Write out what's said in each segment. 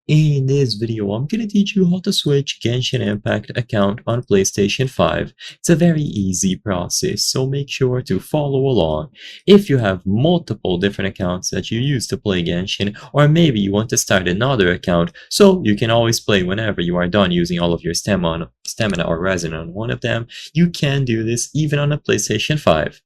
In this video, I'm gonna teach you how to switch Genshin Impact account on PlayStation 5. It's a very easy process, so make sure to follow along. If you have multiple different accounts that you use to play Genshin, or maybe you want to start another account, so you can always play whenever you are done using all of your stamina or resin on one of them, you can do this even on a PlayStation 5.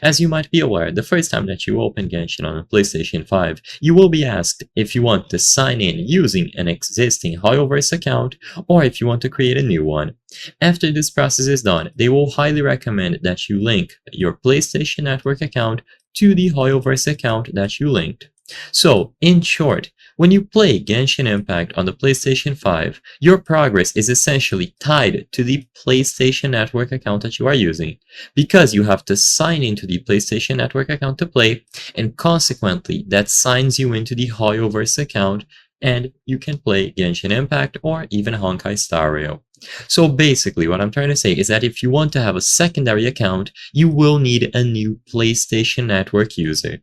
As you might be aware, the first time that you open Genshin on a PlayStation 5, you will be asked if you want to sign in using an existing HoYoverse account or if you want to create a new one. After this process is done, they will highly recommend that you link your PlayStation Network account to the HoYoverse account that you linked. So, in short, when you play Genshin Impact on the PlayStation 5, your progress is essentially tied to the PlayStation Network account that you are using, because you have to sign into the PlayStation Network account to play, and consequently, that signs you into the HoYoverse account, and you can play Genshin Impact or even Honkai Star Rail. So basically, what I'm trying to say is that if you want to have a secondary account, you will need a new PlayStation Network user.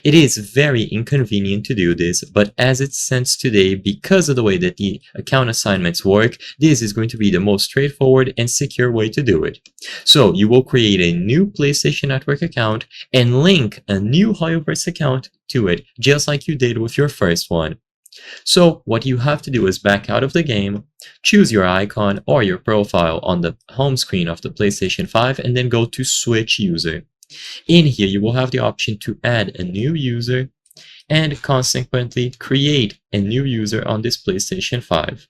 It is very inconvenient to do this, but as it stands today, because of the way that the account assignments work, this is going to be the most straightforward and secure way to do it. So you will create a new PlayStation Network account and link a new HoYoverse account to it, just like you did with your first one. So what you have to do is back out of the game, choose your icon or your profile on the home screen of the PlayStation 5, and then go to Switch User. In here, you will have the option to add a new user and consequently create a new user on this PlayStation 5.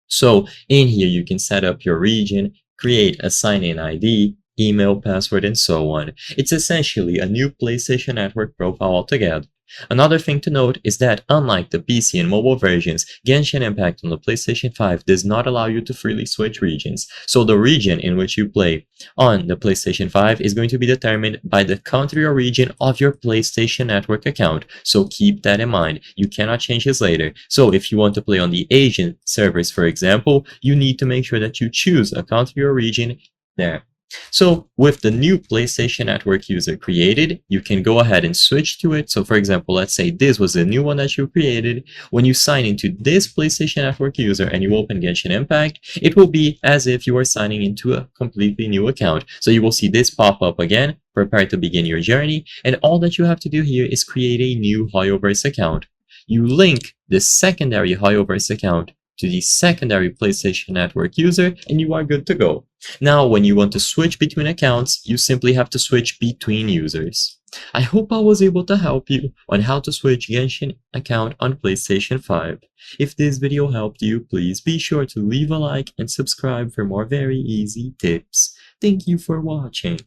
So in here, you can set up your region, create a sign-in ID, email, password, and so on. It's essentially a new PlayStation Network profile altogether. Another thing to note is that unlike the PC and mobile versions, Genshin Impact on the PlayStation 5 does not allow you to freely switch regions. So the region in which you play on the PlayStation 5 is going to be determined by the country or region of your PlayStation Network account. So keep that in mind. You cannot change this later. So if you want to play on the Asian servers, for example, you need to make sure that you choose a country or region there. So with the new PlayStation Network user created, you can go ahead and switch to it. So for example, let's say this was the new one that you created. When you sign into this PlayStation Network user and you open Genshin Impact, it will be as if you are signing into a completely new account. So you will see this pop up again, prepare to begin your journey, and all that you have to do here is create a new HoYoverse account. You link the secondary HoYoverse account to the secondary PlayStation Network user, and you are good to go. Now, when you want to switch between accounts, you simply have to switch between users. I hope I was able to help you on how to switch Genshin account on PlayStation 5. If this video helped you, please be sure to leave a like and subscribe for more very easy tips. Thank you for watching.